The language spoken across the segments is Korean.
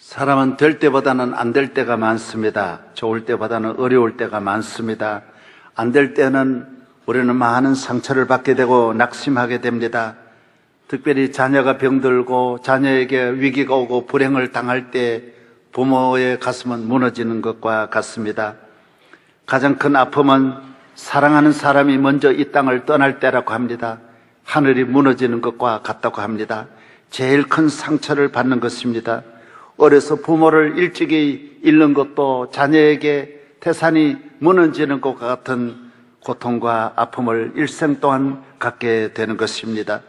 사람은 될 때보다는 안 될 때가 많습니다. 좋을 때보다는 어려울 때가 많습니다. 안 될 때는 우리는 많은 상처를 받게 되고 낙심하게 됩니다. 특별히 자녀가 병들고 자녀에게 위기가 오고 불행을 당할 때 부모의 가슴은 무너지는 것과 같습니다. 가장 큰 아픔은 사랑하는 사람이 먼저 이 땅을 떠날 때라고 합니다. 하늘이 무너지는 것과 같다고 합니다. 제일 큰 상처를 받는 것입니다. 어려서 부모를 일찍이 잃는 것도 자녀에게 태산이 무너지는 것과 같은 고통과 아픔을 일생 동안 갖게 되는 것입니다.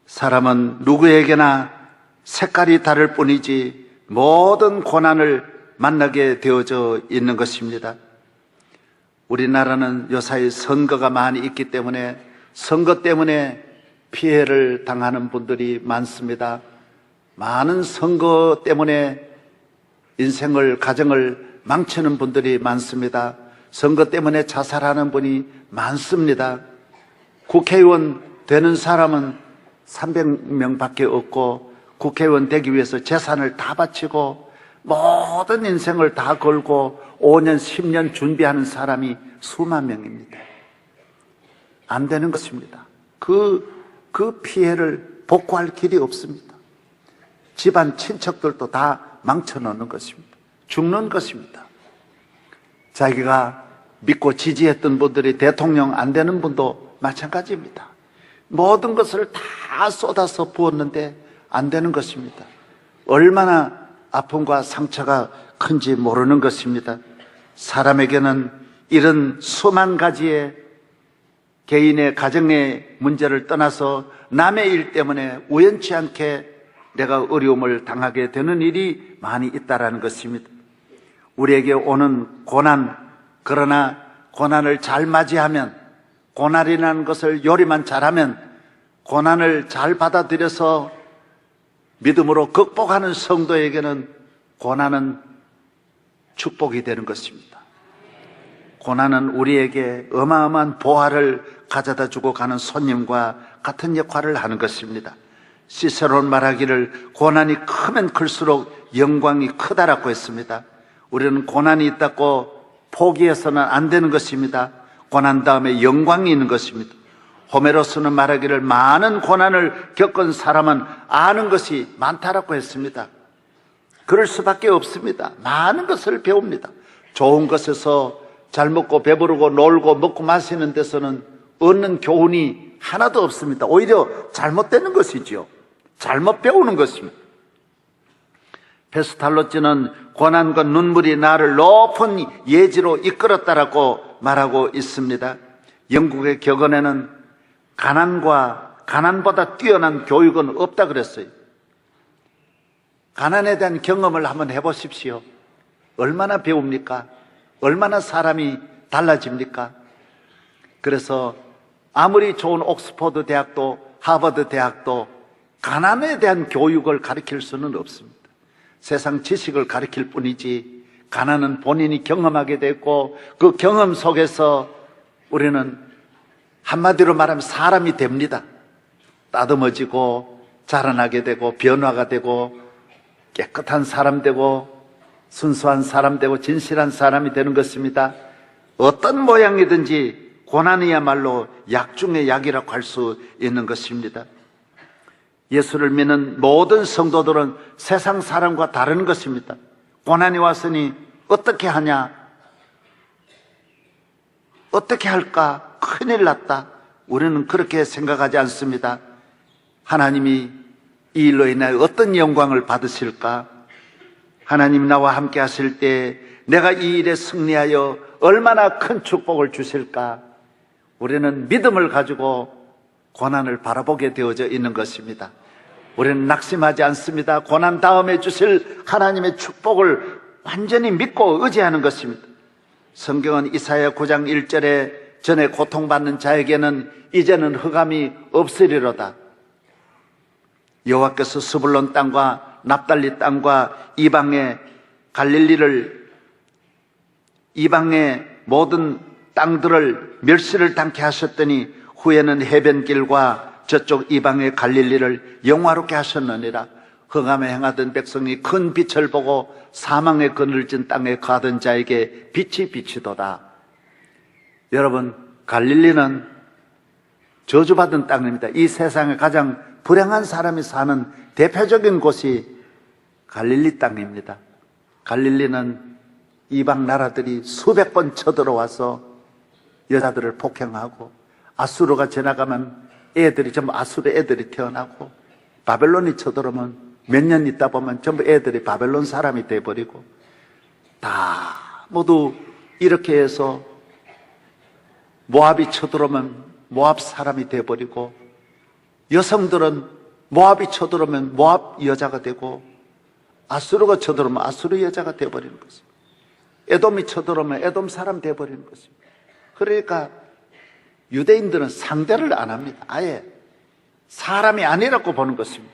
사람은 누구에게나 색깔이 다를 뿐이지 모든 고난을 만나게 되어져 있는 것입니다. 우리나라는 요사이 선거가 많이 있기 때문에 선거 때문에 피해를 당하는 분들이 많습니다. 많은 선거 때문에 인생을, 가정을 망치는 분들이 많습니다. 선거 때문에 자살하는 분이 많습니다. 국회의원 되는 사람은 300명밖에 없고 국회의원 되기 위해서 재산을 다 바치고 모든 인생을 다 걸고 5년, 10년 준비하는 사람이 수만 명입니다. 안 되는 것입니다. 그 피해를 복구할 길이 없습니다. 집안 친척들도 다 망쳐놓는 것입니다. 죽는 것입니다. 자기가 믿고 지지했던 분들이 대통령 안 되는 분도 마찬가지입니다. 모든 것을 다 쏟아서 부었는데 안 되는 것입니다. 얼마나 아픔과 상처가 큰지 모르는 것입니다. 사람에게는 이런 수만 가지의 개인의 가정의 문제를 떠나서 남의 일 때문에 우연치 않게 내가 어려움을 당하게 되는 일이 많이 있다라는 것입니다. 우리에게 오는 고난, 그러나 고난을 잘 맞이하면, 고난이라는 것을 요리만 잘하면, 고난을 잘 받아들여서 믿음으로 극복하는 성도에게는 고난은 축복이 되는 것입니다. 고난은 우리에게 어마어마한 보화를 가져다 주고 가는 손님과 같은 역할을 하는 것입니다. 시세로는 말하기를 고난이 크면 클수록 영광이 크다라고 했습니다. 우리는 고난이 있다고 포기해서는 안 되는 것입니다. 고난 다음에 영광이 있는 것입니다. 호메로스는 말하기를 많은 고난을 겪은 사람은 아는 것이 많다라고 했습니다. 그럴 수밖에 없습니다. 많은 것을 배웁니다. 좋은 것에서 잘 먹고 배부르고 놀고 먹고 마시는 데서는 얻는 교훈이 하나도 없습니다. 오히려 잘못되는 것이죠. 잘못 배우는 것입니다. 페스탈로찌는 고난과 눈물이 나를 높은 예지로 이끌었다라고 말하고 있습니다. 영국의 격언에는 가난보다 뛰어난 교육은 없다 그랬어요. 가난에 대한 경험을 한번 해보십시오. 얼마나 배웁니까? 얼마나 사람이 달라집니까? 그래서 아무리 좋은 옥스퍼드 대학도 하버드 대학도 가난에 대한 교육을 가르칠 수는 없습니다. 세상 지식을 가르칠 뿐이지 가난은 본인이 경험하게 됐고 그 경험 속에서 우리는 한마디로 말하면 사람이 됩니다. 따듬어지고 자라나게 되고 변화가 되고 깨끗한 사람 되고 순수한 사람 되고 진실한 사람이 되는 것입니다. 어떤 모양이든지 고난이야말로 약 중의 약이라고 할 수 있는 것입니다. 예수를 믿는 모든 성도들은 세상 사람과 다른 것입니다. 고난이 왔으니 어떻게 하냐? 어떻게 할까? 큰일 났다. 우리는 그렇게 생각하지 않습니다. 하나님이 이 일로 인하여 어떤 영광을 받으실까? 하나님 나와 함께 하실 때 내가 이 일에 승리하여 얼마나 큰 축복을 주실까? 우리는 믿음을 가지고 고난을 바라보게 되어져 있는 것입니다. 우리는 낙심하지 않습니다. 고난 다음에 주실 하나님의 축복을 완전히 믿고 의지하는 것입니다. 성경은 이사야 9장 1절에 전에 고통받는 자에게는 이제는 흑암이 없으리로다. 여호와께서 스불론 땅과 납달리 땅과 이방의 모든 땅들을 멸시를 당케 하셨더니 후에는 해변길과 저쪽 이방의 갈릴리를 영화롭게 하셨느니라. 흑암에 행하던 백성이 큰 빛을 보고 사망의 그늘진 땅에 가던 자에게 빛이 비치도다. 여러분, 갈릴리는 저주받은 땅입니다. 이 세상에 가장 불행한 사람이 사는 대표적인 곳이 갈릴리 땅입니다. 갈릴리는 이방 나라들이 수백 번 쳐들어와서 여자들을 폭행하고, 아수르가 지나가면 애들이 전부 아수르 애들이 태어나고, 바벨론이 쳐들어오면 몇 년 있다 보면 전부 애들이 바벨론 사람이 돼버리고, 다 모두 이렇게 해서 모압이 쳐들어오면 모압 사람이 돼버리고, 여성들은 모압이 쳐들어오면 모압 여자가 되고, 아수르가 쳐들어오면 아수르 여자가 돼버리는 것입니다. 에돔이 쳐들어오면 에돔 사람 돼버리는 것입니다. 그러니까 유대인들은 상대를 안 합니다. 아예 사람이 아니라고 보는 것입니다.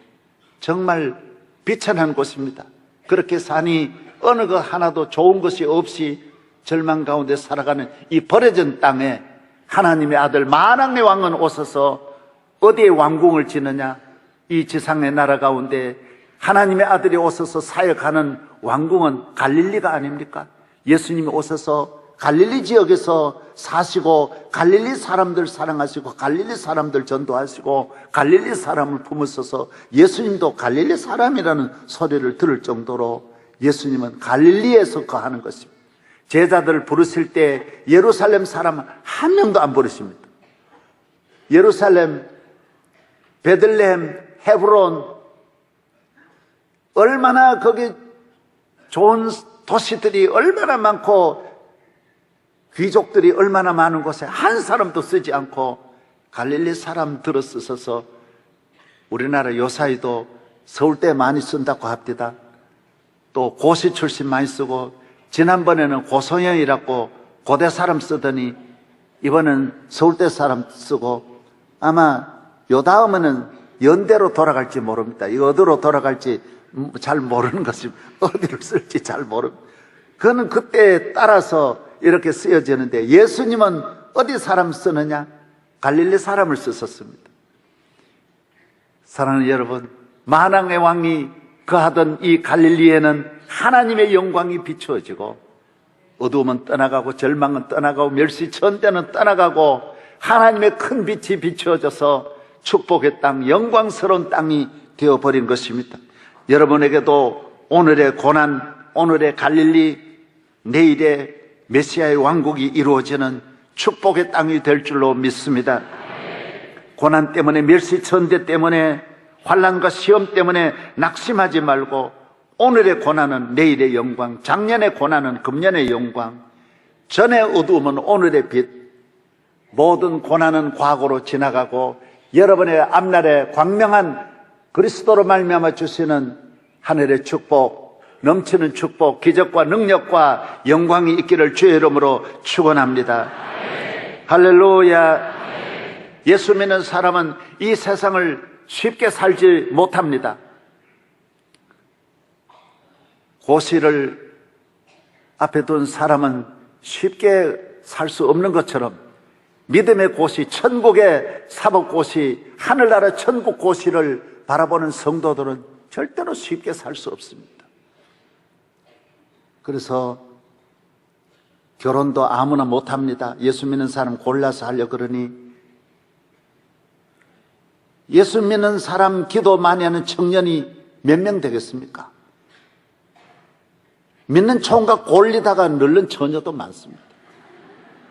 정말 비천한 곳입니다. 그렇게 사니 어느 것 하나도 좋은 것이 없이 절망 가운데 살아가는 이 버려진 땅에 하나님의 아들 만왕의 왕은 오셔서 어디에 왕궁을 지느냐? 이 지상의 나라 가운데 하나님의 아들이 오셔서 사역하는 왕궁은 갈릴리가 아닙니까? 예수님이 오셔서 갈릴리 지역에서 사시고 갈릴리 사람들 사랑하시고 갈릴리 사람들 전도하시고 갈릴리 사람을 품으셔서 예수님도 갈릴리 사람이라는 소리를 들을 정도로 예수님은 갈릴리에서 거하는 것입니다. 제자들을 부르실 때 예루살렘 사람 한 명도 안 부르십니다. 예루살렘, 베들레헴, 헤브론, 얼마나 거기 좋은 도시들이 얼마나 많고 귀족들이 얼마나 많은 곳에 한 사람도 쓰지 않고 갈릴리 사람들을 쓰셔서, 우리나라 요사이도 서울대 많이 쓴다고 합니다. 또 고시 출신 많이 쓰고, 지난번에는 고소영이라고 고대 사람 쓰더니 이번엔 서울대 사람 쓰고, 아마 요 다음에는 연대로 돌아갈지 모릅니다. 이거 어디로 돌아갈지 잘 모르는 것입니다. 어디를 쓸지 잘 모릅니다. 그거는 그때에 따라서 이렇게 쓰여지는데, 예수님은 어디 사람 쓰느냐? 갈릴리 사람을 쓰셨습니다. 사랑하는 여러분, 만왕의 왕이 거하던 이 갈릴리에는 하나님의 영광이 비추어지고, 어두움은 떠나가고 절망은 떠나가고 멸시천대는 떠나가고 하나님의 큰 빛이 비추어져서 축복의 땅, 영광스러운 땅이 되어버린 것입니다. 여러분에게도 오늘의 고난, 오늘의 갈릴리, 내일의 메시아의 왕국이 이루어지는 축복의 땅이 될 줄로 믿습니다. 고난 때문에, 멸시천대 때문에, 환난과 시험 때문에 낙심하지 말고, 오늘의 고난은 내일의 영광, 작년의 고난은 금년의 영광, 전의 어두움은 오늘의 빛, 모든 고난은 과거로 지나가고 여러분의 앞날에 광명한 그리스도로 말미암아 주시는 하늘의 축복, 넘치는 축복, 기적과 능력과 영광이 있기를 주의 이름으로 축원합니다. 할렐루야. 예수 믿는 사람은 이 세상을 쉽게 살지 못합니다. 고시를 앞에 둔 사람은 쉽게 살 수 없는 것처럼, 믿음의 고시, 천국의 사법고시, 하늘나라 천국 고시를 바라보는 성도들은 절대로 쉽게 살 수 없습니다. 그래서 결혼도 아무나 못합니다. 예수 믿는 사람 골라서 하려 그러니, 예수 믿는 사람 기도 많이 하는 청년이 몇 명 되겠습니까? 믿는 총각 골리다가 늙는 처녀도 많습니다.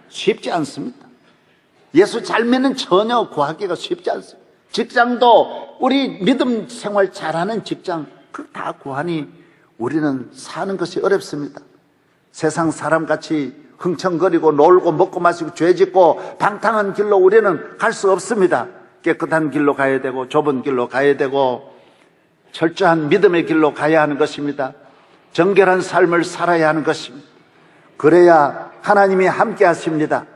쉽지 않습니다. 예수 잘 믿는 처녀 구하기가 쉽지 않습니다. 직장도 우리 믿음 생활 잘하는 직장 그 다 구하니 우리는 사는 것이 어렵습니다. 세상 사람같이 흥청거리고 놀고 먹고 마시고 죄짓고 방탕한 길로 우리는 갈 수 없습니다. 깨끗한 길로 가야 되고 좁은 길로 가야 되고 철저한 믿음의 길로 가야 하는 것입니다. 정결한 삶을 살아야 하는 것입니다. 그래야 하나님이 함께 하십니다.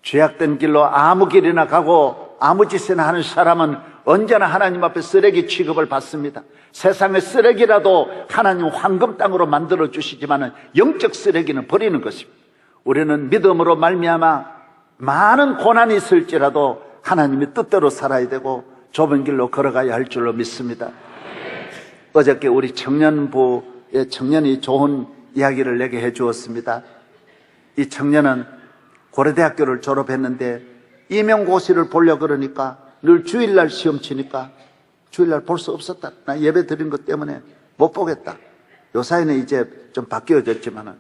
죄악된 길로 아무 길이나 가고 아무 짓이나 하는 사람은 언제나 하나님 앞에 쓰레기 취급을 받습니다. 세상의 쓰레기라도 하나님 황금 땅으로 만들어 주시지만 영적 쓰레기는 버리는 것입니다. 우리는 믿음으로 말미암아 많은 고난이 있을지라도 하나님의 뜻대로 살아야 되고 좁은 길로 걸어가야 할 줄로 믿습니다. 어저께 우리 청년부의 청년이 좋은 이야기를 내게 해 주었습니다. 이 청년은 고려대학교를 졸업했는데 임용고시를 보려고 그러니까 늘 주일날 시험 치니까 주일날 볼 수 없었다. 나 예배 드린 것 때문에 못 보겠다. 요사이는 이제 좀 바뀌어졌지만은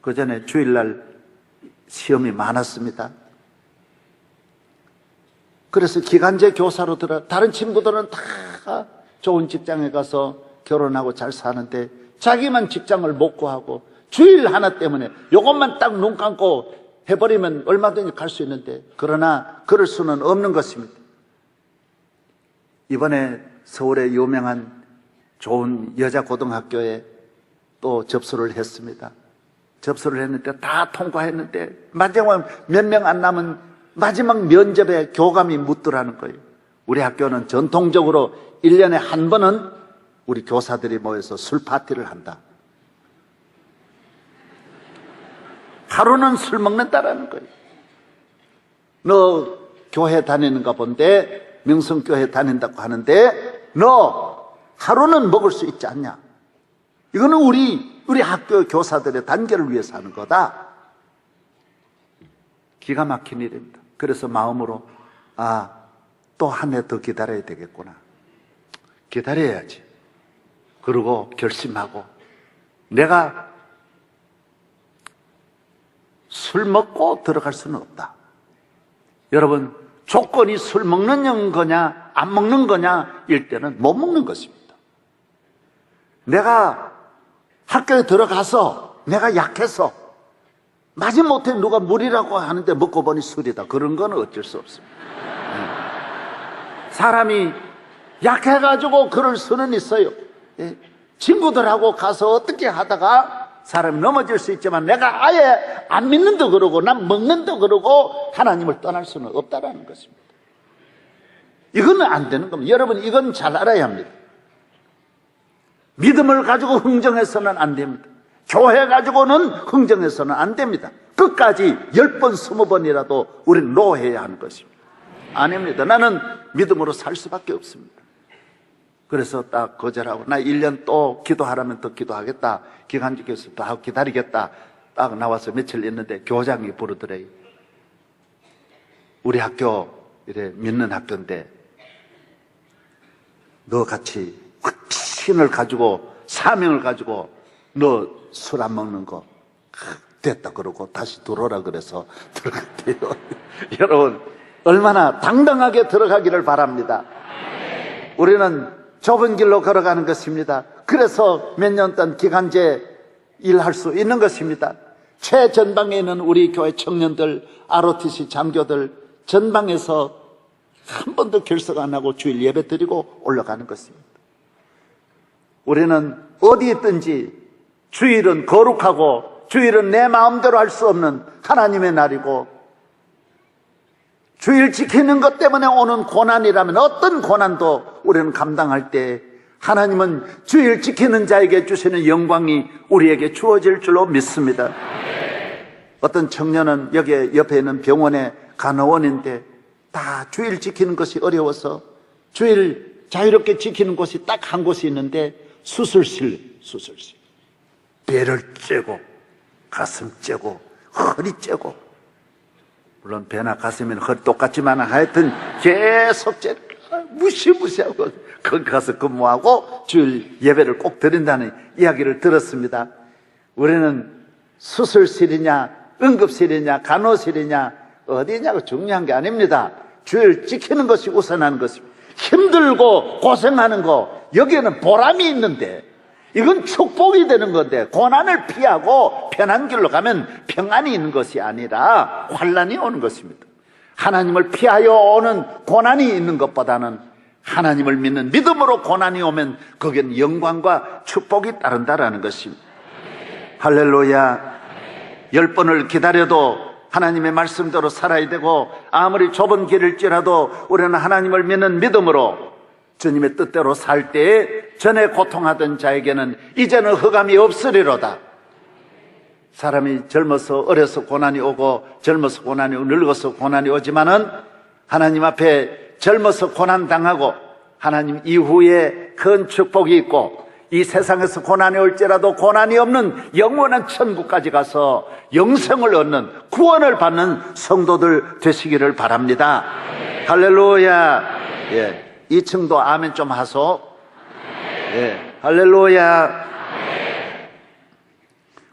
그 전에 주일날 시험이 많았습니다. 그래서 기간제 교사로 다른 친구들은 다 좋은 직장에 가서 결혼하고 잘 사는데 자기만 직장을 못 구하고 주일 하나 때문에 요것만 딱 눈 감고 해버리면 얼마든지 갈 수 있는데, 그러나 그럴 수는 없는 것입니다. 이번에 서울의 유명한 좋은 여자 고등학교에 또 접수를 했습니다. 접수를 했는데 다 통과했는데 마지막 몇 명 안 남은 마지막 면접에 교감이 묻더라는 거예요. 우리 학교는 전통적으로 1년에 한 번은 우리 교사들이 모여서 술 파티를 한다. 하루는 술 먹는다라는 거예요. 너 교회 다니는가 본데, 명성교회 다닌다고 하는데 너 하루는 먹을 수 있지 않냐. 이거는 우리 학교 교사들의 단계를 위해서 하는 거다. 기가 막힌 일입니다. 그래서 마음으로 또 한 해 더 기다려야 되겠구나. 기다려야지. 그리고 결심하고 내가 술 먹고 들어갈 수는 없다. 여러분, 조건이 술 먹는 거냐 안 먹는 거냐 일 때는 못 먹는 것입니다. 내가 학교에 들어가서 내가 약해서 마지못해 누가 물이라고 하는데 먹고 보니 술이다. 그런 건 어쩔 수 없습니다. 사람이 약해가지고 그럴 수는 있어요. 친구들하고 가서 어떻게 하다가 사람이 넘어질 수 있지만 내가 아예 안 믿는다 그러고 난 먹는다 그러고 하나님을 떠날 수는 없다라는 것입니다. 이거는 안 되는 겁니다. 여러분, 이건 잘 알아야 합니다. 믿음을 가지고 흥정해서는 안 됩니다. 교회 가지고는 흥정해서는 안 됩니다. 끝까지 10번, 20번이라도 우리는 노해야 하는 것입니다. 아닙니다. 나는 믿음으로 살 수밖에 없습니다. 그래서 딱 거절하고 나 1년 또 기도하라면 더 기도하겠다. 기간직에서 또 하고 기다리겠다. 딱 나와서 며칠 있는데 교장이 부르더래요. 우리 학교 이래 믿는 학교인데 너 같이 확신을 가지고 사명을 가지고 너 술 안 먹는 거 됐다 그러고 다시 들어오라 그래서 들어갔대요. 여러분, 얼마나 당당하게 들어가기를 바랍니다. 우리는 좁은 길로 걸어가는 것입니다. 그래서 몇 년 동안 기간제 일할 수 있는 것입니다. 최전방에 있는 우리 교회 청년들, ROTC 장교들 전방에서 한 번도 결석 안 하고 주일 예배 드리고 올라가는 것입니다. 우리는 어디 있든지 주일은 거룩하고 주일은 내 마음대로 할 수 없는 하나님의 날이고, 주일 지키는 것 때문에 오는 고난이라면 어떤 고난도 우리는 감당할 때 하나님은 주일 지키는 자에게 주시는 영광이 우리에게 주어질 줄로 믿습니다. 어떤 청년은 여기 옆에 있는 병원의 간호원인데 다 주일 지키는 것이 어려워서 주일 자유롭게 지키는 곳이 딱 한 곳이 있는데 수술실. 배를 째고 가슴 째고 허리 째고, 물론 배나 가슴이나 허리 똑같지만 하여튼 계속 째 무시무시하고 거기 가서 근무하고 주일 예배를 꼭 드린다는 이야기를 들었습니다. 우리는 수술실이냐 응급실이냐 간호실이냐 어디냐고 중요한 게 아닙니다. 주일 지키는 것이 우선하는 것입니다. 힘들고 고생하는 거 여기에는 보람이 있는데, 이건 축복이 되는 건데, 고난을 피하고 편한 길로 가면 평안이 있는 것이 아니라 환난이 오는 것입니다. 하나님을 피하여 오는 고난이 있는 것보다는 하나님을 믿는 믿음으로 고난이 오면 거기엔 영광과 축복이 따른다라는 것입니다. 할렐루야. 10번을 기다려도 하나님의 말씀대로 살아야 되고, 아무리 좁은 길일지라도 우리는 하나님을 믿는 믿음으로 주님의 뜻대로 살 때에 전에 고통하던 자에게는 이제는 흑암이 없으리로다. 사람이 젊어서 어려서 고난이 오고 젊어서 고난이 오고 늙어서 고난이 오지만은 하나님 앞에 젊어서 고난 당하고 하나님 이후에 큰 축복이 있고 이 세상에서 고난이 올지라도 고난이 없는 영원한 천국까지 가서 영생을 얻는, 구원을 받는 성도들 되시기를 바랍니다. 할렐루야. 예, 2층도 아멘 좀 하소. 예, 할렐루야.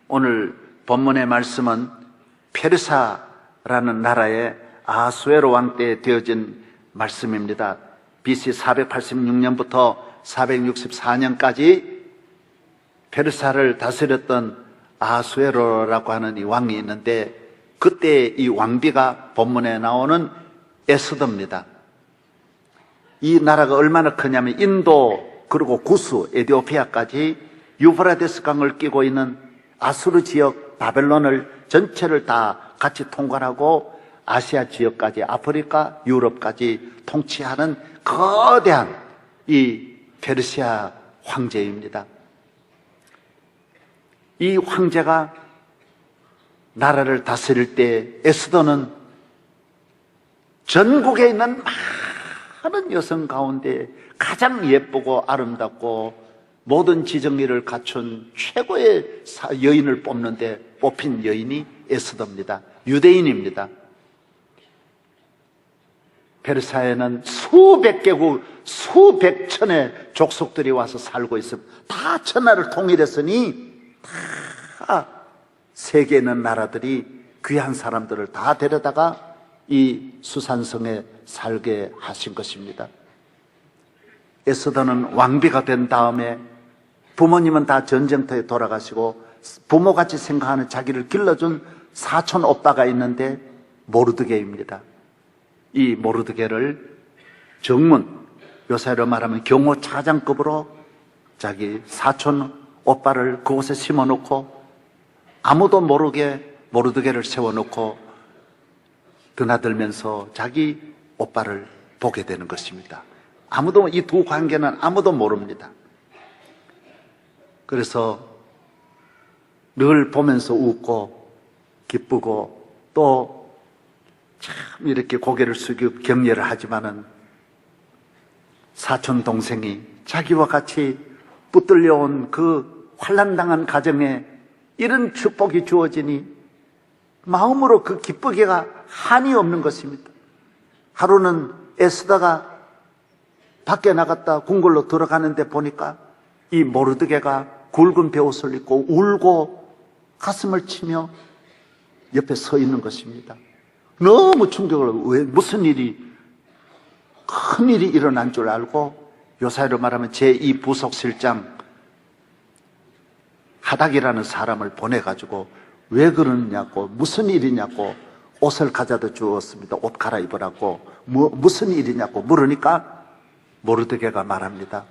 오늘 본문의 말씀은 페르사라는 나라의 아수에로 왕 때에 되어진 말씀입니다. BC 486년부터 464년까지 페르사를 다스렸던 아수에로라고 하는 이 왕이 있는데, 그때 이 왕비가 본문에 나오는 에스더입니다. 이 나라가 얼마나 크냐면 인도 그리고 구스 에티오피아까지 유프라데스 강을 끼고 있는 아수르 지역 바벨론을 전체를 다 같이 통괄하고 아시아 지역까지, 아프리카, 유럽까지 통치하는 거대한 이 페르시아 황제입니다. 이 황제가 나라를 다스릴 때 에스더는 전국에 있는 많은 여성 가운데 가장 예쁘고 아름답고 모든 지정의를 갖춘 최고의 여인을 뽑힌 여인이 에스더입니다. 유대인입니다. 페르사에는 수백 개국, 수백 천의 족속들이 와서 살고 있습니다. 다 천하를 통일했으니 다 세계에 있는 나라들이 귀한 사람들을 다 데려다가 이 수산성에 살게 하신 것입니다. 에스더는 왕비가 된 다음에, 부모님은 다 전쟁터에 돌아가시고 부모같이 생각하는 자기를 길러준 사촌 오빠가 있는데 모르드게입니다. 이 모르드게를 정문, 요새로 말하면 경호 차장급으로 자기 사촌 오빠를 그곳에 심어놓고 아무도 모르게 모르드게를 세워놓고 드나들면서 자기 오빠를 보게 되는 것입니다. 아무도, 이 두 관계는 아무도 모릅니다. 그래서 늘 보면서 웃고 기쁘고 또 참 이렇게 고개를 숙이고 격려를 하지만은 사촌 동생이 자기와 같이 붙들려온 그 환난당한 가정에 이런 축복이 주어지니 마음으로 그 기쁘기가 한이 없는 것입니다. 하루는 에스더가 밖에 나갔다 궁궐로 들어가는데 보니까 이 모르드게가 굵은 베옷을 입고 울고 가슴을 치며 옆에 서 있는 것입니다. 너무 충격을 하고, 왜, 무슨 일이, 큰 일이 일어난 줄 알고 요사이로 말하면 제2 부속실장 하닥이라는 사람을 보내가지고 왜 그러냐고, 무슨 일이냐고 옷을 가져다 주었습니다. 옷 갈아입으라고. 무슨 일이냐고 물으니까 모르드게가 말합니다.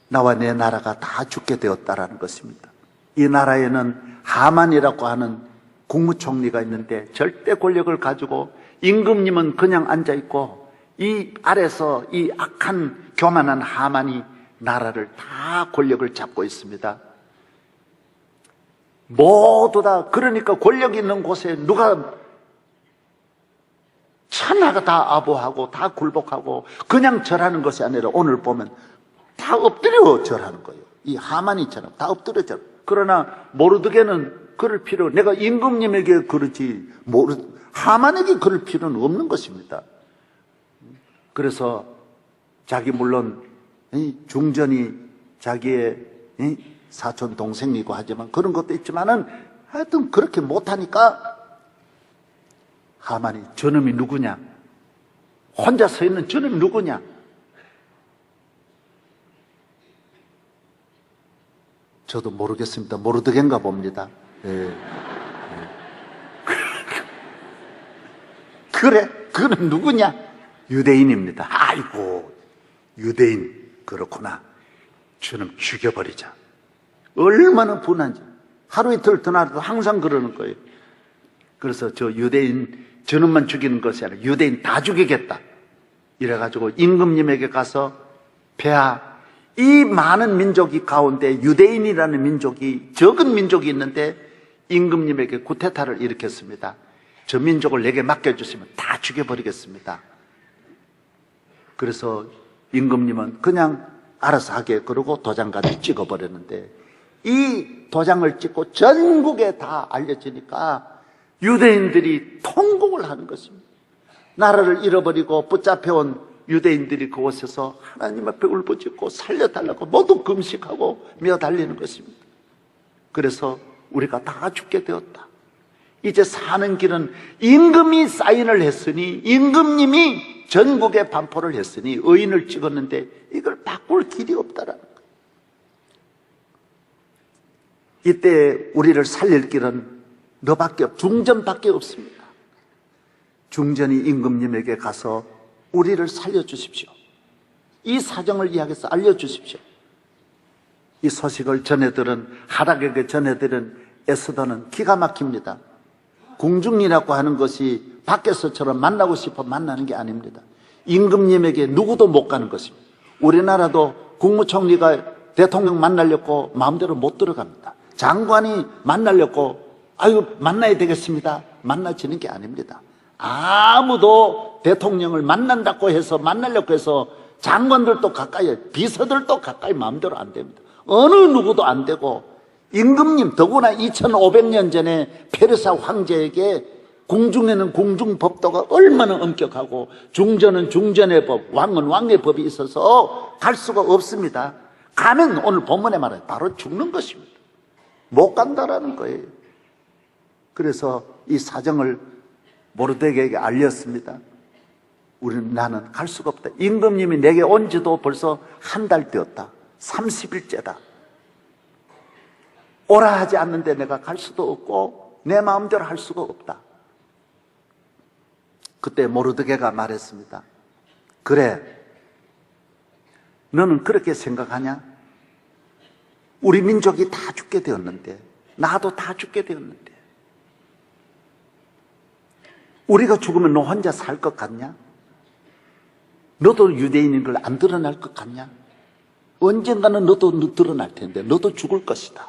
나와 내 나라가 다 죽게 되었다라는 것입니다. 이 나라에는 하만이라고 하는 국무총리가 있는데 절대 권력을 가지고 임금님은 그냥 앉아있고 이 아래서 이 악한 교만한 하만이 나라를 다 권력을 잡고 있습니다. 모두 다, 그러니까 권력 있는 곳에 누가, 천하가 다 아부하고 다 굴복하고 그냥 절하는 것이 아니라 오늘 보면 다 엎드려 절하는 거예요. 이 하만이처럼 다 엎드려 절. 그러나 모르드게는 그럴 필요, 내가 임금님에게 그러지 하만에게 그럴 필요는 없는 것입니다. 그래서 자기 물론 중전이 자기의 사촌 동생이고 하지만 그런 것도 있지만은 하여튼 그렇게 못하니까 하만이 저놈이 누구냐? 혼자 서 있는 저놈이 누구냐? 저도 모르겠습니다. 모르드겐가 봅니다. 예. 그래? 그는 누구냐? 유대인입니다. 아이고, 유대인, 그렇구나. 저놈 죽여버리자. 얼마나 분한지. 하루 이틀 드나도 항상 그러는 거예요. 그래서 저 유대인 저놈만 죽이는 것이 아니라 유대인 다 죽이겠다. 이래가지고 임금님에게 가서 폐하, 이 많은 민족이 가운데 유대인이라는 민족이, 적은 민족이 있는데 임금님에게 쿠데타를 일으켰습니다. 저 민족을 내게 맡겨주시면 다 죽여버리겠습니다. 그래서 임금님은 그냥 알아서 하게 그러고 도장까지 찍어버렸는데, 이 도장을 찍고 전국에 다 알려지니까 유대인들이 통곡을 하는 것입니다. 나라를 잃어버리고 붙잡혀온 유대인들이 그곳에서 하나님 앞에 울부짖고 살려달라고 모두 금식하고 매달리는 것입니다. 그래서 우리가 다 죽게 되었다. 이제 사는 길은, 임금이 사인을 했으니, 임금님이 전국에 반포를 했으니 의인을 찍었는데 이걸 바꿀 길이 없다라는 거예요. 이때 우리를 살릴 길은 중전밖에 없습니다. 중전이 임금님에게 가서 우리를 살려주십시오. 이 사정을 이야기해서 알려주십시오. 이 소식을 전해들은, 하락에게 전해들은 에스더는 기가 막힙니다. 궁중이라고 하는 것이 밖에서처럼 만나고 싶어 만나는 게 아닙니다. 임금님에게 누구도 못 가는 것입니다. 우리나라도 국무총리가 대통령 만나려고 마음대로 못 들어갑니다. 장관이 만나려고 아유 만나야 되겠습니다. 만나지는 게 아닙니다. 아무도 대통령을 만난다고 해서, 만나려고 해서 장관들도 가까이, 비서들도 가까이 마음대로 안 됩니다. 어느 누구도 안 되고, 임금님, 더구나 2500년 전에 페르사 황제에게 궁중에는 궁중법도가 얼마나 엄격하고, 중전은 중전의 법, 왕은 왕의 법이 있어서 갈 수가 없습니다. 가면 오늘 본문에 말해 바로 죽는 것입니다. 못 간다라는 거예요. 그래서 이 사정을 모르드게에게 알렸습니다. 나는 갈 수가 없다. 임금님이 내게 온 지도 벌써 한 달 되었다. 30일째다. 오라 하지 않는데 내가 갈 수도 없고 내 마음대로 할 수가 없다. 그때 모르드게가 말했습니다. 그래, 너는 그렇게 생각하냐? 우리 민족이 다 죽게 되었는데, 나도 다 죽게 되었는데, 우리가 죽으면 너 혼자 살 것 같냐? 너도 유대인인 걸 안 드러날 것 같냐? 언젠가는 너도 드러날 텐데 너도 죽을 것이다.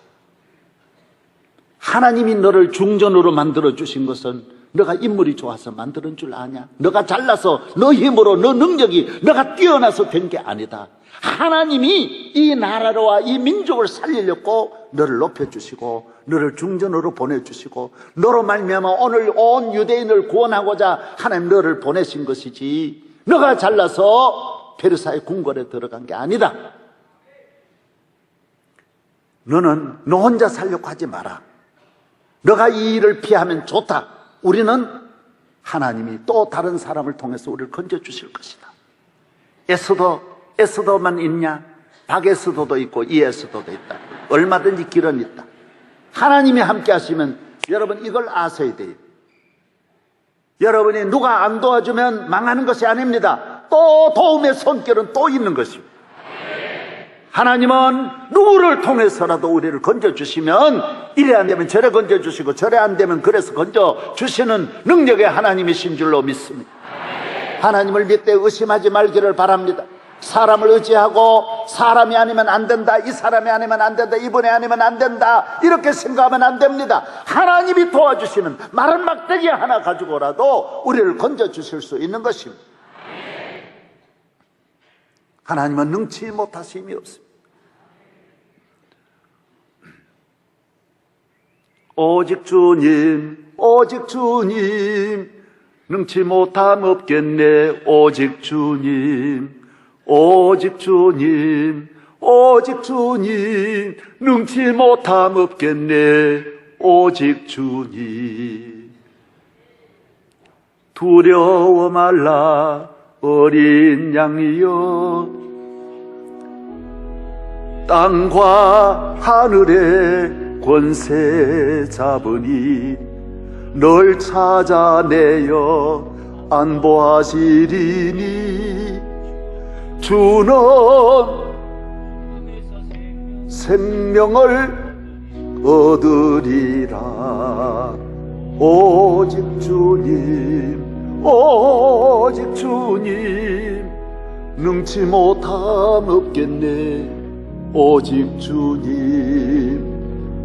하나님이 너를 중전으로 만들어 주신 것은 너가 인물이 좋아서 만드는 줄 아냐? 너가 잘나서 너 힘으로, 너 능력이 너가 뛰어나서 된 게 아니다. 하나님이 이 나라와 이 민족을 살리려고 너를 높여주시고 너를 중전으로 보내주시고 너로 말미암아 오늘 온 유대인을 구원하고자 하나님 너를 보내신 것이지, 너가 잘나서 페르사의 궁궐에 들어간 게 아니다. 너는 너 혼자 살려고 하지 마라. 너가 이 일을 피하면 좋다. 우리는 하나님이 또 다른 사람을 통해서 우리를 건져주실 것이다. 에스더만 있냐? 박에스더도 있고 이에스더도 있다. 얼마든지 길은 있다. 하나님이 함께 하시면 여러분 이걸 아셔야 돼요. 여러분이 누가 안 도와주면 망하는 것이 아닙니다. 또 도움의 손길은 또 있는 것입니다. 하나님은 누구를 통해서라도 우리를 건져주시면, 이래 안 되면 저래 건져주시고 저래 안 되면 그래서 건져주시는 능력의 하나님이신 줄로 믿습니다. 하나님을 믿되 의심하지 말기를 바랍니다. 사람을 의지하고 사람이 아니면 안 된다, 이 사람이 아니면 안 된다, 이분이 아니면 안 된다, 이렇게 생각하면 안 됩니다. 하나님이 도와주시는 마른 막대기 하나 가지고라도 우리를 건져주실 수 있는 것입니다. 하나님은 능치 못하심이 없습니다. 오직 주님, 오직 주님, 능치 못함 없겠네. 오직 주님, 오직 주님, 오직 주님, 능치 못함 없겠네. 오직 주님. 두려워 말라 어린 양이여, 땅과 하늘의 권세 잡으니 널 찾아내어 안보하시리니, 주는 생명을 얻으리라. 오직 주님, 오직 주님, 능치 못함 없겠네. 오직 주님,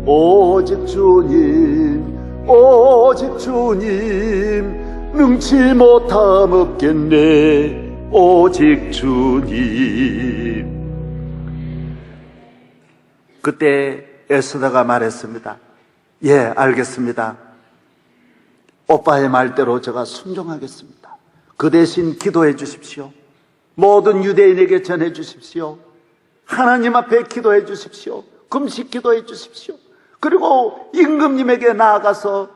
오직 주님, 오직 주님, 능치 못함 없겠네. 오직 주님. 그때 에스더가 말했습니다. 예, 알겠습니다. 오빠의 말대로 제가 순종하겠습니다. 그 대신 기도해 주십시오. 모든 유대인에게 전해 주십시오. 하나님 앞에 기도해 주십시오. 금식 기도해 주십시오. 그리고 임금님에게 나아가서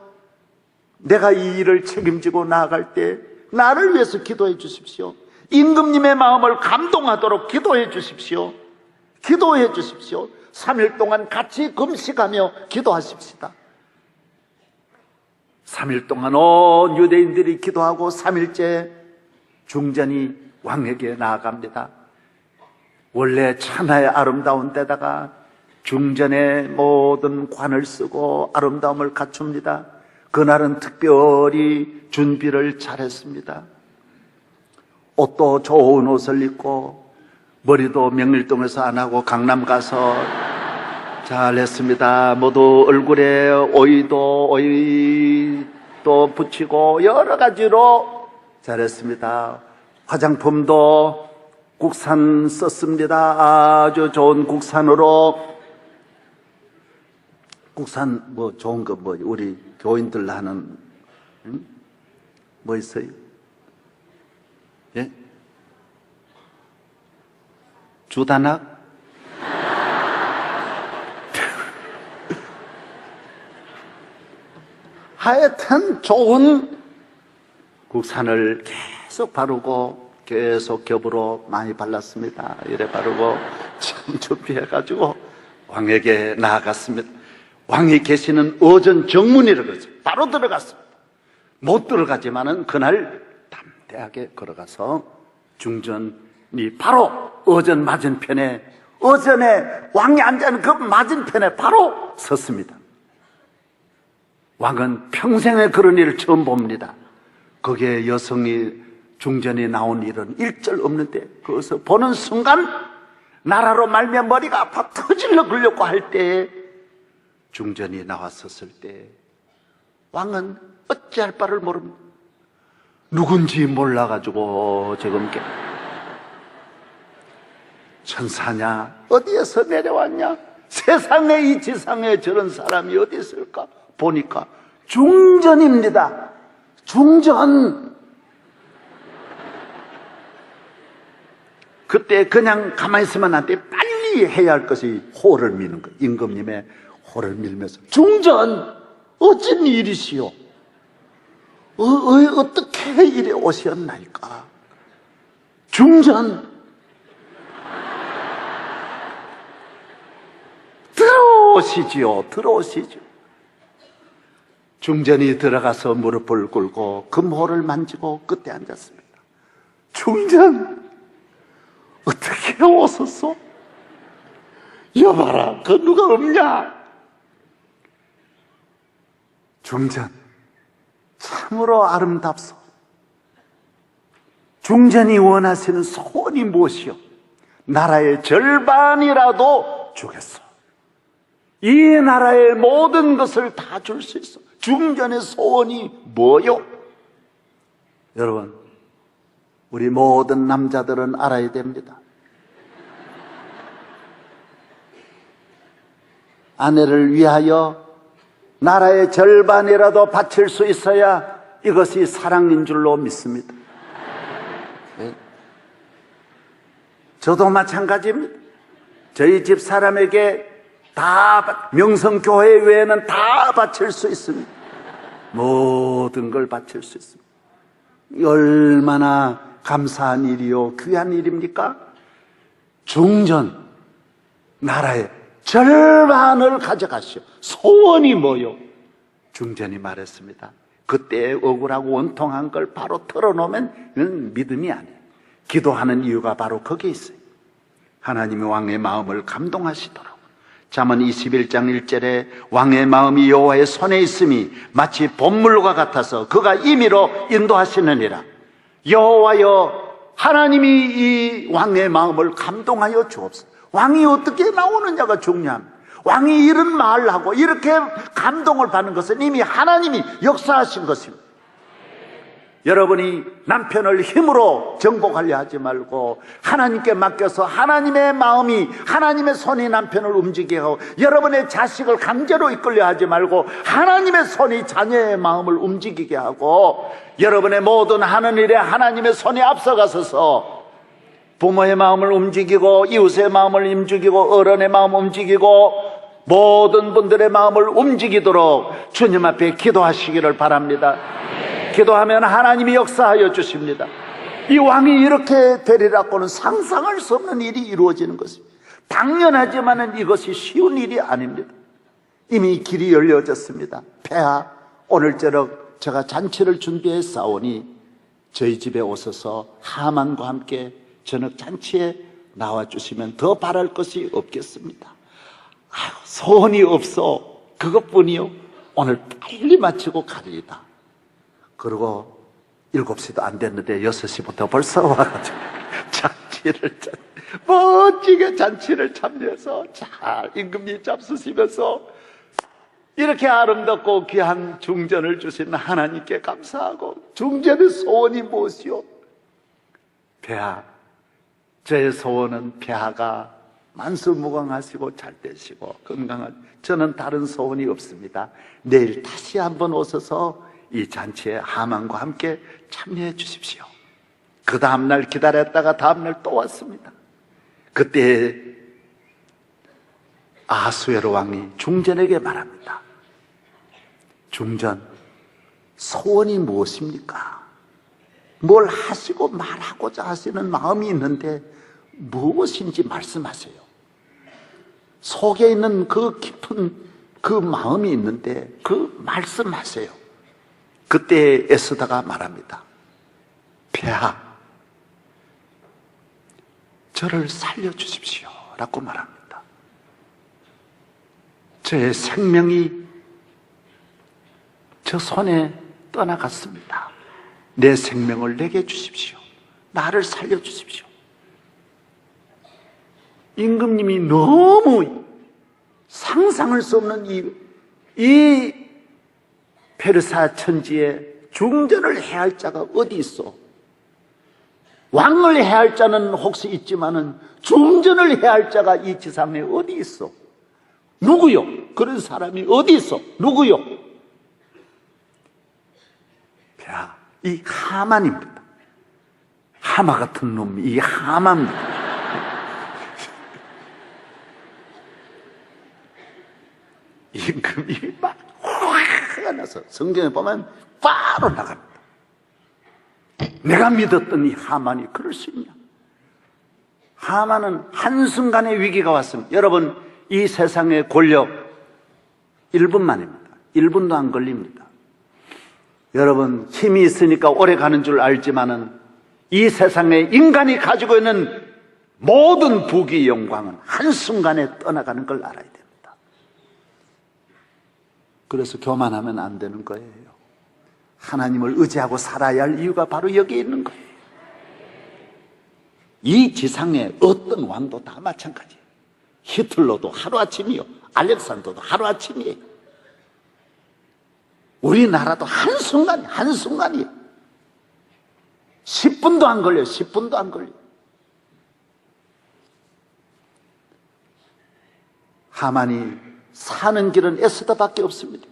내가 이 일을 책임지고 나아갈 때 나를 위해서 기도해 주십시오. 임금님의 마음을 감동하도록 기도해 주십시오. 기도해 주십시오. 3일 동안 같이 금식하며 기도하십시다. 3일 동안 온 유대인들이 기도하고 3일째 중전이 왕에게 나아갑니다. 원래 천하의 아름다운 데다가 중전의 모든 관을 쓰고 아름다움을 갖춥니다. 그날은 특별히 준비를 잘했습니다. 옷도 좋은 옷을 입고 머리도 명일동에서 안 하고 강남 가서 잘했습니다. 모두 얼굴에 오이도 붙이고 여러 가지로 잘했습니다. 화장품도 국산 썼습니다. 아주 좋은 국산으로. 국산 뭐 좋은 거 뭐 우리 교인들 하는 뭐 있어요? 예? 주단학? 하여튼 좋은 국산을 계속 바르고 계속 겹으로 많이 발랐습니다. 이래 바르고 참 준비해가지고 왕에게 나아갔습니다. 왕이 계시는 어전 정문이라고 그러죠. 바로 들어갔습니다. 못 들어가지만은 그날 담대하게 걸어가서 중전이 바로 어전 맞은편에, 어전에 왕이 앉아있는 그 맞은편에 바로 섰습니다. 왕은 평생에 그런 일을 처음 봅니다. 거기에 여성이 중전이 나온 일은 일절 없는데 그것을 보는 순간 나라로 말미암아 머리가 아파 터질러 그려고 할 때에 중전이 나왔었을 때 왕은 어찌할 바를 모릅니다. 누군지 몰라가지고 지금 천사냐? 어디에서 내려왔냐? 세상에 이 지상에 저런 사람이 어디 있을까? 보니까 중전입니다. 중전. 그때 그냥 가만히 있으면 안 돼. 빨리 해야 할 것이 호를 미는 거예요. 임금님의 호를 밀면서 중전 어쩐 일이시오? 어떻게 이래 오셨나이까? 중전 들어오시지요. 들어오시죠. 중전이 들어가서 무릎을 꿇고 금호를 만지고 끝에 앉았습니다. 중전 어떻게 오셨소? 여봐라 그 누가 없냐? 중전 참으로 아름답소. 중전이 원하시는 소원이 무엇이요? 나라의 절반이라도 주겠소. 이 나라의 모든 것을 다 줄 수 있어. 중전의 소원이 뭐요? 여러분, 우리 모든 남자들은 알아야 됩니다. 아내를 위하여 나라의 절반이라도 바칠 수 있어야 이것이 사랑인 줄로 믿습니다. 네. 저도 마찬가지입니다. 저희 집 사람에게 다 명성교회 외에는 다 바칠 수 있습니다. 모든 걸 바칠 수 있습니다. 얼마나 감사한 일이요 귀한 일입니까? 중전 나라의 절반을 가져가시오. 소원이 뭐요? 중전이 말했습니다. 그때 억울하고 원통한 걸 바로 털어놓으면 이건 믿음이 아니에요. 기도하는 이유가 바로 거기에 있어요. 하나님의 왕의 마음을 감동하시도록. 잠언 21장 1절에 왕의 마음이 여호와의 손에 있음이 마치 봇물과 같아서 그가 임의로 인도하시느니라. 여호와여 하나님이 이 왕의 마음을 감동하여 주옵소서. 왕이 어떻게 나오느냐가 중요합니다. 왕이 이런 말을 하고 이렇게 감동을 받는 것은 이미 하나님이 역사하신 것입니다. 여러분이 남편을 힘으로 정복하려 하지 말고 하나님께 맡겨서 하나님의 마음이, 하나님의 손이 남편을 움직이게 하고, 여러분의 자식을 강제로 이끌려 하지 말고 하나님의 손이 자녀의 마음을 움직이게 하고, 여러분의 모든 하는 일에 하나님의 손이 앞서가서서 부모의 마음을 움직이고, 이웃의 마음을 움직이고, 어른의 마음을 움직이고, 모든 분들의 마음을 움직이도록 주님 앞에 기도하시기를 바랍니다. 기도하면 하나님이 역사하여 주십니다. 이 왕이 이렇게 되리라고는 상상할 수 없는 일이 이루어지는 것입니다. 당연하지만은 이것이 쉬운 일이 아닙니다. 이미 길이 열려졌습니다. 폐하, 오늘 저녁 제가 잔치를 준비해 싸우니 저희 집에 오셔서 하만과 함께 저녁 잔치에 나와주시면 더 바랄 것이 없겠습니다. 아유, 소원이 없어. 그것뿐이요. 오늘 빨리 마치고 가리이다. 그리고 7시도 안 됐는데 6시부터 벌써 와가지고 멋지게 잔치를 참여해서 잘 임금님 잡수시면서 이렇게 아름답고 귀한 중전을 주신 하나님께 감사하고, 중전의 소원이 무엇이요? 폐하, 제 소원은 폐하가 만수무강하시고 잘 되시고 건강한, 저는 다른 소원이 없습니다. 내일 다시 한번 오셔서 이 잔치에 하만과 함께 참여해 주십시오. 그 다음날 기다렸다가 다음날 또 왔습니다. 그때 아수에로 왕이 중전에게 말합니다. 중전, 소원이 무엇입니까? 뭘 하시고 말하고자 하시는 마음이 있는데 무엇인지 말씀하세요. 속에 있는 그 깊은 그 마음이 있는데 그 말씀하세요. 그때 에스더가 말합니다. 폐하, 저를 살려주십시오 라고 말합니다. 저의 생명이 저 손에 떠나갔습니다. 내 생명을 내게 주십시오. 나를 살려주십시오. 임금님이 너무 상상할 수 없는 이 페르사 천지에 중전을 해야 할 자가 어디 있어? 왕을 해야 할 자는 혹시 있지만은 중전을 해야 할 자가 이 지상에 어디 있어? 누구요? 그런 사람이 어디 있어? 누구요? 자, 이 하만입니다. 하마 같은 놈이 이 하마입니다. 임금이 막 화가 나서 성경에 보면 바로 나갑니다. 내가 믿었던 이 하만이 그럴 수 있냐? 하만은 한순간의 위기가 왔습니다. 여러분, 이 세상의 권력 1분 만입니다. 1분도 안 걸립니다. 여러분, 힘이 있으니까 오래 가는 줄 알지만은 이 세상에 인간이 가지고 있는 모든 부귀 영광은 한순간에 떠나가는 걸 알아야 됩니다. 그래서 교만하면 안 되는 거예요. 하나님을 의지하고 살아야 할 이유가 바로 여기에 있는 거예요. 이 지상에 어떤 왕도 다 마찬가지예요. 히틀러도 하루아침이요. 알렉산더도 하루아침이에요. 우리나라도 한순간이에요. 10분도 안 걸려요. 10분도 안 걸려요. 하만이 사는 길은 에스더밖에 없습니다.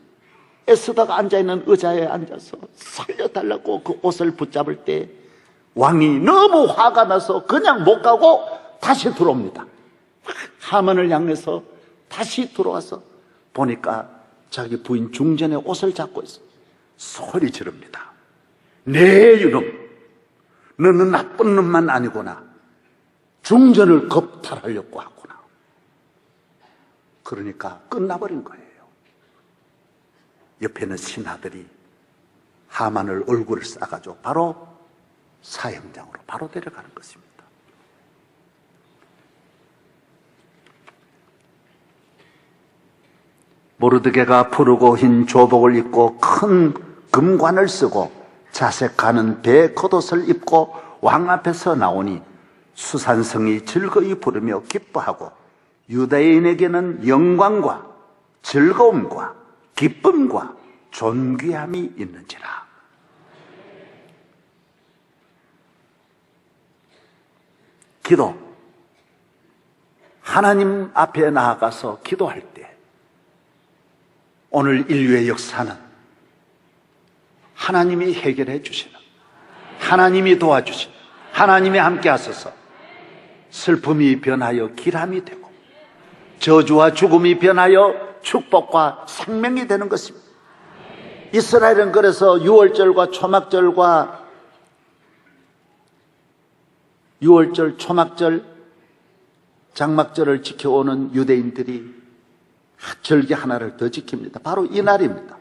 에스더가 앉아있는 의자에 앉아서 살려달라고 그 옷을 붙잡을 때 왕이 너무 화가 나서 그냥 못 가고 다시 들어옵니다. 하만을 향해서 다시 들어와서 보니까 자기 부인 중전의 옷을 잡고 있어. 소리 지릅니다. 네 이놈, 너는 나쁜 놈만 아니구나. 중전을 겁탈하려고 하구나. 그러니까 끝나버린 거예요. 옆에는 신하들이 하만을 얼굴을 싸가지고 바로 사형장으로 바로 데려가는 것입니다. 모르드게가 푸르고 흰 조복을 입고 큰 금관을 쓰고 자색하는 배 겉옷을 입고 왕 앞에서 나오니 수산성이 즐거이 부르며 기뻐하고 유대인에게는 영광과 즐거움과 기쁨과 존귀함이 있는지라. 기도. 하나님 앞에 나아가서 기도할 때 오늘 인류의 역사는 하나님이 해결해 주시는, 하나님이 도와주시는, 하나님이 함께 하셔서 슬픔이 변하여 기람이 되고 저주와 죽음이 변하여 축복과 생명이 되는 것입니다. 이스라엘은 그래서 유월절과 초막절과 유월절, 초막절, 장막절을 지켜오는 유대인들이 절기 하나를 더 지킵니다. 바로 이 날입니다.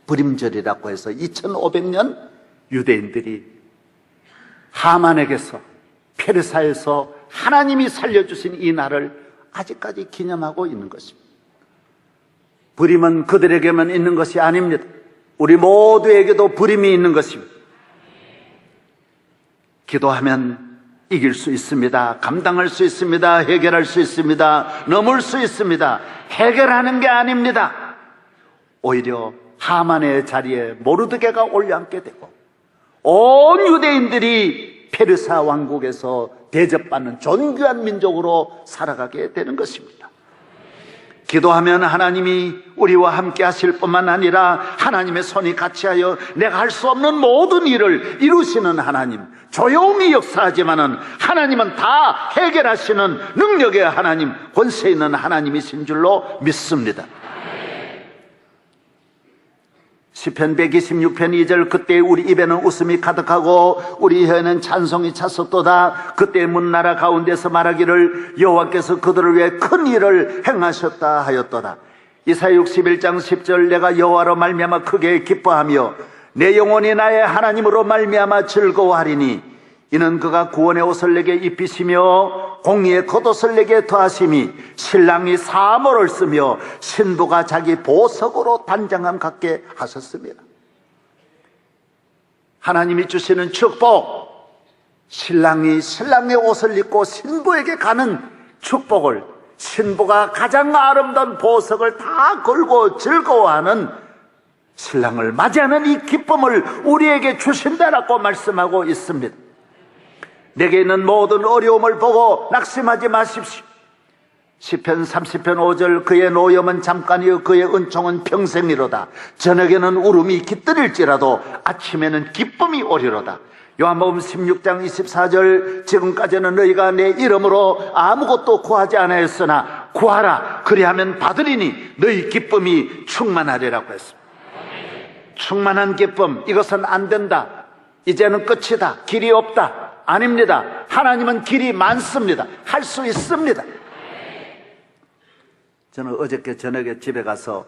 불임절이라고 해서 2500년 유대인들이 하만에게서, 페르사에서 하나님이 살려주신 이 날을 아직까지 기념하고 있는 것입니다. 불임은 그들에게만 있는 것이 아닙니다. 우리 모두에게도 불임이 있는 것입니다. 기도하면 이길 수 있습니다. 감당할 수 있습니다. 해결할 수 있습니다. 넘을 수 있습니다. 해결하는 게 아닙니다. 오히려 하만의 자리에 모르드게가 올려앉게 되고 온 유대인들이 페르사 왕국에서 대접받는 존귀한 민족으로 살아가게 되는 것입니다. 기도하면 하나님이 우리와 함께 하실 뿐만 아니라 하나님의 손이 같이하여 내가 할 수 없는 모든 일을 이루시는 하나님, 조용히 역사하지만은 하나님은 다 해결하시는 능력의 하나님, 권세 있는 하나님이신 줄로 믿습니다. 시편 126편 2절 그때 우리 입에는 웃음이 가득하고 우리 혀에는 찬송이 찼었도다. 그때 문나라 가운데서 말하기를 여호와께서 그들을 위해 큰 일을 행하셨다 하였도다. 이사야 61장 10절 내가 여호와로 말미암아 크게 기뻐하며 내 영혼이 나의 하나님으로 말미암아 즐거워하리니 이는 그가 구원의 옷을 내게 입히시며 공의의 겉옷을 내게 더하심이 신랑이 사모를 쓰며 신부가 자기 보석으로 단장함 갖게 하셨습니다. 하나님이 주시는 축복, 신랑이 신랑의 옷을 입고 신부에게 가는 축복을, 신부가 가장 아름다운 보석을 다 걸고 즐거워하는 신랑을 맞이하는 이 기쁨을 우리에게 주신다라고 말씀하고 있습니다. 내게 있는 모든 어려움을 보고 낙심하지 마십시오. 시편 30편 5절 그의 노염은 잠깐이요 그의 은총은 평생이로다. 저녁에는 울음이 깃들일지라도 아침에는 기쁨이 오리로다. 요한복음 16장 24절 지금까지는 너희가 내 이름으로 아무것도 구하지 않았으나 구하라 그리하면 받으리니 너희 기쁨이 충만하리라고 했습니다. 충만한 기쁨, 이것은 안 된다, 이제는 끝이다, 길이 없다, 아닙니다. 하나님은 길이 많습니다. 할 수 있습니다. 저는 어저께 저녁에 집에 가서,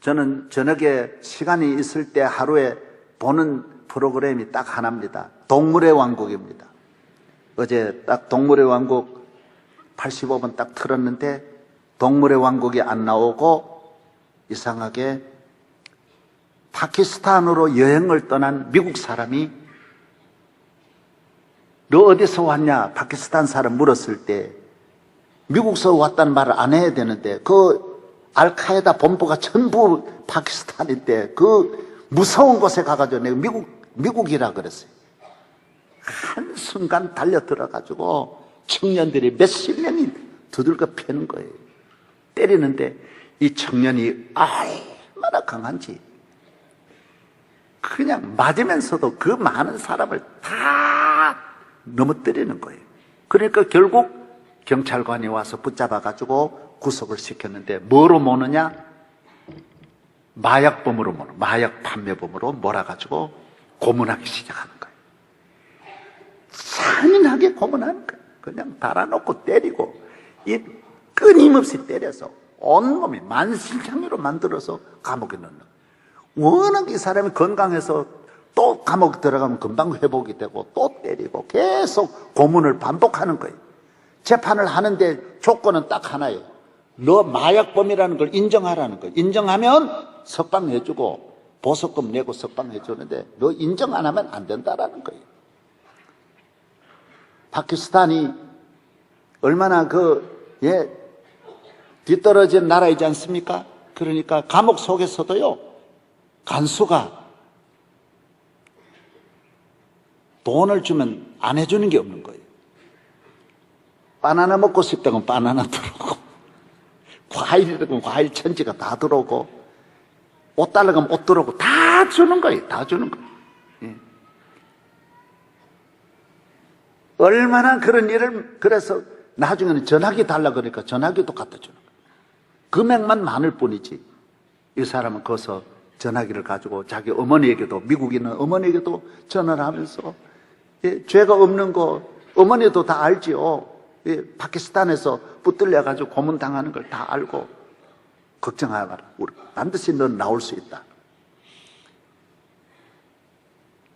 저는 저녁에 시간이 있을 때 하루에 보는 프로그램이 딱 하나입니다. 동물의 왕국입니다. 어제 딱 동물의 왕국 85분 딱 틀었는데 동물의 왕국이 안 나오고 이상하게 파키스탄으로 여행을 떠난 미국 사람이 너 어디서 왔냐? 파키스탄 사람 물었을 때 미국서 왔다는 말을 안 해야 되는데 그 알카에다 본부가 전부 파키스탄인데 그 무서운 곳에 가가지고 내가 미국이라 그랬어요. 한순간 달려 들어가지고 청년들이 몇십 명이 두들겨 패는 거예요. 때리는데 이 청년이 얼마나 강한지 그냥 맞으면서도 그 많은 사람을 다 넘어뜨리는 거예요. 그러니까 결국 경찰관이 와서 붙잡아가지고 구속을 시켰는데 뭐로 모느냐? 마약범으로 모는, 마약 판매범으로 몰아가지고 고문하기 시작하는 거예요. 잔인하게 고문하는 거예요. 그냥 달아놓고 때리고 이 끊임없이 때려서 온몸이 만신창이로 만들어서 감옥에 넣는 거예요. 워낙 이 사람이 건강해서 또 감옥 들어가면 금방 회복이 되고 또 때리고 계속 고문을 반복하는 거예요. 재판을 하는데 조건은 딱 하나예요. 너 마약범이라는 걸 인정하라는 거예요. 인정하면 석방해주고 보석금 내고 석방해주는데 너 인정 안 하면 안 된다라는 거예요. 파키스탄이 얼마나 뒤떨어진 나라이지 않습니까? 그러니까 감옥 속에서도요 간수가 돈을 주면 안 해주는 게 없는 거예요. 바나나 먹고 싶다면 바나나 들어오고, 과일이라면 과일 천지가 다 들어오고, 옷 달라고 하면 옷 들어오고, 다 주는 거예요. 다 주는 거예요. 예. 얼마나 그런 일을, 그래서 나중에는 전화기 달라고 그러니까 전화기도 갖다 주는 거예요. 금액만 많을 뿐이지. 이 사람은 거기서 전화기를 가지고 자기 어머니에게도, 미국에 있는 어머니에게도 전화를 하면서, 예, 죄가 없는 거 어머니도 다 알지요. 예, 파키스탄에서 붙들려가지고 고문당하는 걸 다 알고, 걱정하지 마라. 반드시 넌 나올 수 있다.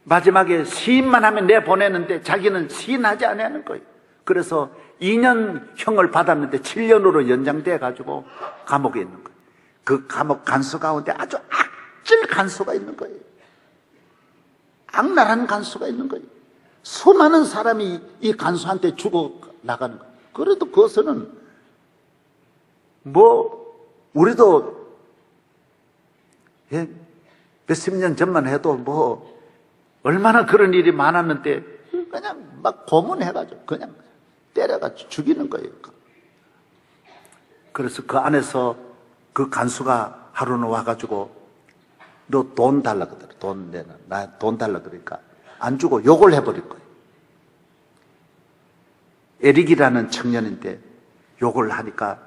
마지막에 시인만 하면 내보내는데 자기는 시인하지 않는 거예요. 그래서 2년형을 받았는데 7년으로 연장돼가지고 감옥에 있는 거예요. 그 감옥 간수 가운데 아주 악질 간수가 있는 거예요. 악랄한 간수가 있는 거예요. 수많은 사람이 이 간수한테 죽어 나가는 거예요. 그래도 그것은 우리도 몇십 년 전만 해도 얼마나 그런 일이 많았는데 그냥 막 고문해가지고 그냥 때려가지고 죽이는 거예요. 그래서 그 안에서 그 간수가 하루는 와가지고 너 돈 달라 그러더라. 나 돈 달라 그러니까 안 주고 욕을 해버릴 거예요. 에릭이라는 청년인데 욕을 하니까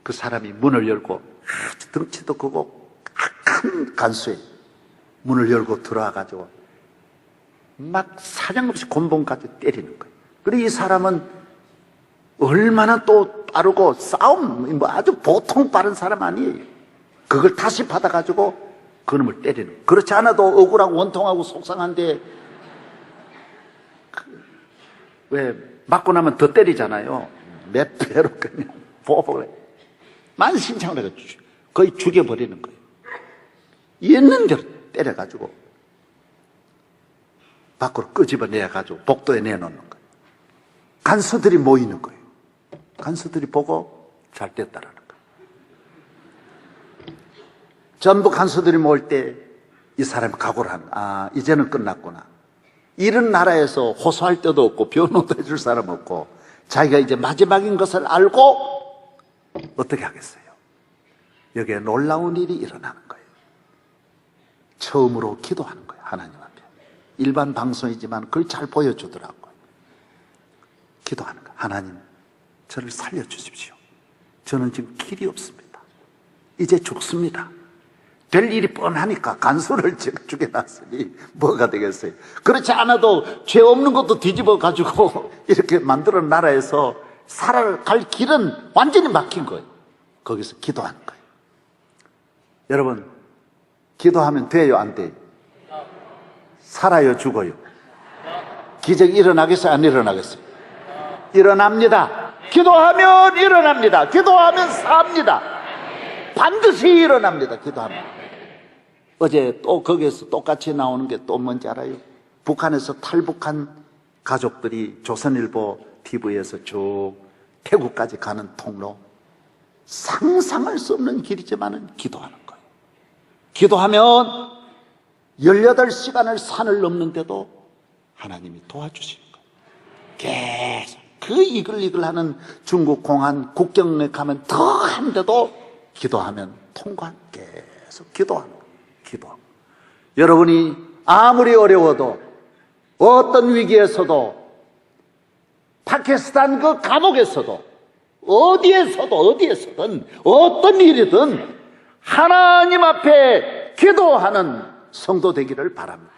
그 사람이 문을 열고 아주 덩치도 크고 악한 간수에 문을 열고 들어와가지고 막 사정없이 곤봉까지 때리는 거예요. 그리고 이 사람은 얼마나 또 빠르고 싸움 아주 보통 빠른 사람 아니에요. 그걸 다시 받아가지고 그놈을 때리는 거예요. 그렇지 않아도 억울하고 원통하고 속상한데 왜 맞고 나면 더 때리잖아요. 몇 배로 그냥 보복을 해. 만신창으로 해가지고 거의 죽여버리는 거예요. 있는 대로 때려가지고 밖으로 끄집어내가지고 복도에 내놓는 거예요. 간수들이 모이는 거예요. 간수들이 보고 잘 됐다라는 거예요. 전부 간수들이 모일 때 이 사람이 각오를 하는 거예요. 이제는 끝났구나. 이런 나라에서 호소할 데도 없고 변호도 해줄 사람 없고 자기가 이제 마지막인 것을 알고 어떻게 하겠어요? 여기에 놀라운 일이 일어나는 거예요. 처음으로 기도하는 거예요. 하나님 앞에. 일반 방송이지만 그걸 잘 보여주더라고요. 기도하는 거예요. 하나님, 저를 살려주십시오. 저는 지금 길이 없습니다. 이제 죽습니다. 될 일이 뻔하니까 간수를 죽여놨으니 뭐가 되겠어요? 그렇지 않아도 죄 없는 것도 뒤집어 가지고 이렇게 만들어 나라에서 살아갈 길은 완전히 막힌 거예요. 거기서 기도하는 거예요. 여러분, 기도하면 돼요, 안 돼요? 살아요, 죽어요? 기적이 일어나겠어요, 안 일어나겠어요? 일어납니다. 기도하면 일어납니다. 기도하면 삽니다. 반드시 일어납니다. 기도하면. 어제 또 거기에서 똑같이 나오는 게 또 뭔지 알아요? 북한에서 탈북한 가족들이 조선일보 TV에서 쭉 태국까지 가는 통로. 상상할 수 없는 길이지만은 기도하는 거예요. 기도하면 18시간을 산을 넘는데도 하나님이 도와주시는 거예요. 계속 그 이글이글하는 중국 공안 국경에 가면 더 한데도 기도하면 통과. 계속 기도하는 거예요. 기도. 여러분이 아무리 어려워도 어떤 위기에서도 파키스탄 그 감옥에서도 어디에서든 어떤 일이든 하나님 앞에 기도하는 성도 되기를 바랍니다.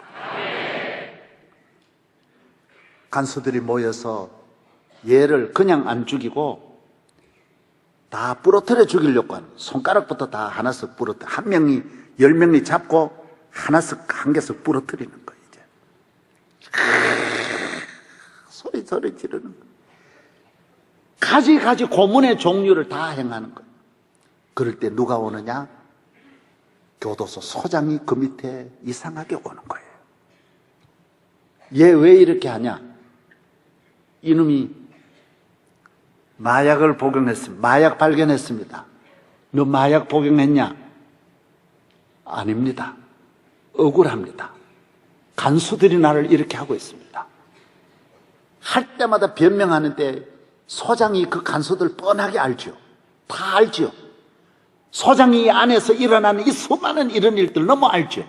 간수들이 모여서 얘를 그냥 안 죽이고 다 부러뜨려 죽이려고 하는, 손가락부터 다 하나씩 부러뜨려, 한 명이 10명이 잡고 하나씩 한 개씩 부러뜨리는 거예요. 이제 소리 지르는 거예요. 가지 고문의 종류를 다 행하는 거예요. 그럴 때 누가 오느냐? 교도소 소장이 그 밑에 이상하게 오는 거예요. 얘 왜 이렇게 하냐? 이놈이 마약을 복용했습니다. 마약 발견했습니다. 너 마약 복용했냐? 아닙니다. 억울합니다. 간수들이 나를 이렇게 하고 있습니다. 할 때마다 변명하는데 소장이 그 간수들 뻔하게 알죠. 다 알죠. 소장이 안에서 일어나는 이 수많은 이런 일들 너무 알죠.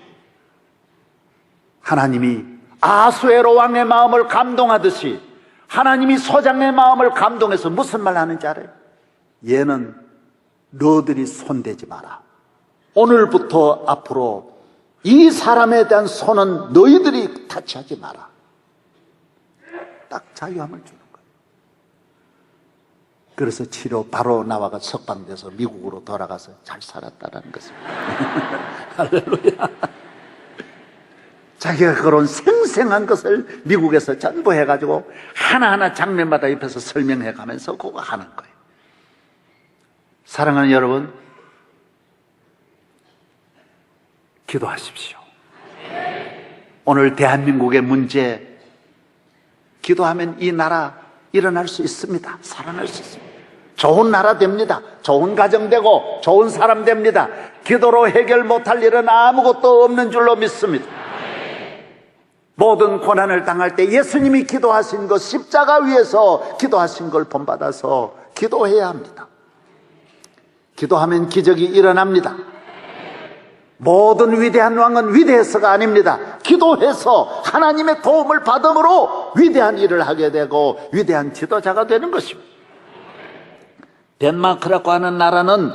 하나님이 아수에로 왕의 마음을 감동하듯이 하나님이 소장의 마음을 감동해서 무슨 말 하는지 알아요? 얘는 너들이 손대지 마라. 오늘부터 앞으로 이 사람에 대한 손은 너희들이 타치하지 마라. 딱 자유함을 주는 거예요. 그래서 치료 바로 나와가 석방돼서 미국으로 돌아가서 잘 살았다라는 것입니다. 할렐루야. 자기가 그런 생생한 것을 미국에서 전부 해가지고 하나하나 장면마다 옆에서 설명해 가면서 그거 하는 거예요. 사랑하는 여러분, 기도하십시오. 오늘 대한민국의 문제, 기도하면 이 나라 일어날 수 있습니다. 살아날 수 있습니다. 좋은 나라 됩니다. 좋은 가정 되고 좋은 사람 됩니다. 기도로 해결 못할 일은 아무것도 없는 줄로 믿습니다. 모든 고난을 당할 때 예수님이 기도하신 것, 십자가 위에서 기도하신 걸 본받아서 기도해야 합니다. 기도하면 기적이 일어납니다. 모든 위대한 왕은 위대해서가 아닙니다. 기도해서 하나님의 도움을 받음으로 위대한 일을 하게 되고 위대한 지도자가 되는 것입니다. 덴마크라고 하는 나라는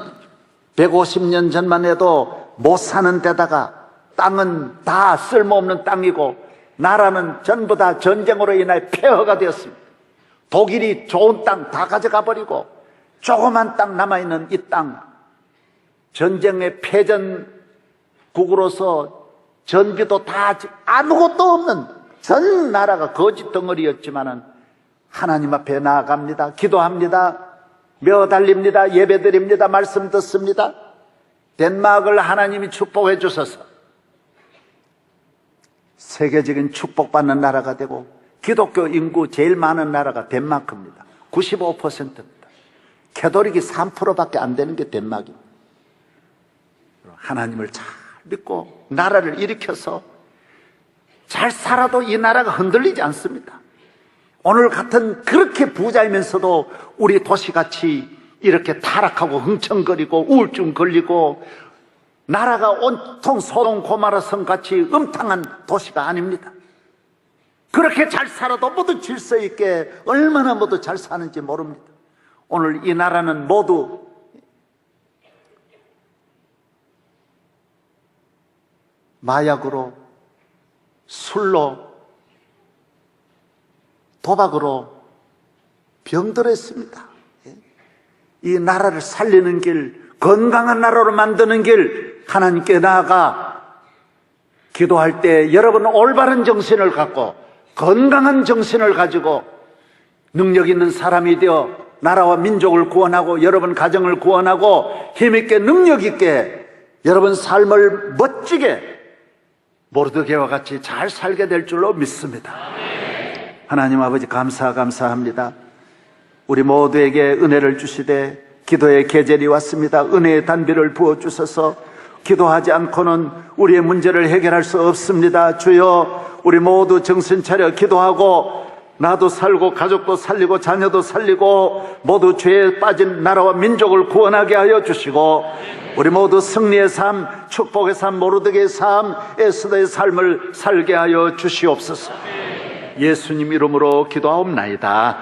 150년 전만 해도 못 사는 데다가 땅은 다 쓸모없는 땅이고 나라는 전부 다 전쟁으로 인하여 폐허가 되었습니다. 독일이 좋은 땅 다 가져가 버리고 조그만 땅 남아있는 이 땅, 전쟁의 패전국으로서 전비도 다 아무것도 없는 전 나라가 거짓 덩어리였지만은 하나님 앞에 나아갑니다. 기도합니다. 매달립니다. 예배드립니다. 말씀 듣습니다. 덴마크를 하나님이 축복해 주셔서 세계적인 축복받는 나라가 되고 기독교 인구 제일 많은 나라가 덴마크입니다. 95%입니다. 캐톨릭이 3%밖에 안 되는 게 덴마크입니다. 하나님을 잘 믿고 나라를 일으켜서 잘 살아도 이 나라가 흔들리지 않습니다. 오늘 같은 그렇게 부자이면서도 우리 도시같이 이렇게 타락하고 흥청거리고 우울증 걸리고 나라가 온통 소돔 고모라 성같이 음탕한 도시가 아닙니다. 그렇게 잘 살아도 모두 질서 있게 얼마나 모두 잘 사는지 모릅니다. 오늘 이 나라는 모두 마약으로, 술로, 도박으로 병들었습니다. 이 나라를 살리는 길, 건강한 나라로 만드는 길, 하나님께 나아가 기도할 때 여러분 올바른 정신을 갖고 건강한 정신을 가지고 능력 있는 사람이 되어 나라와 민족을 구원하고 여러분 가정을 구원하고 힘있게 능력 있게 여러분 삶을 멋지게 모르드게와 같이 잘 살게 될 줄로 믿습니다. 하나님 아버지 감사합니다. 우리 모두에게 은혜를 주시되 기도의 계절이 왔습니다. 은혜의 단비를 부어주셔서 기도하지 않고는 우리의 문제를 해결할 수 없습니다. 주여, 우리 모두 정신 차려 기도하고 나도 살고 가족도 살리고 자녀도 살리고 모두 죄에 빠진 나라와 민족을 구원하게 하여 주시고 우리 모두 승리의 삶, 축복의 삶, 모르드게의 삶, 에스더의 삶을 살게 하여 주시옵소서. 예수님 이름으로 기도하옵나이다.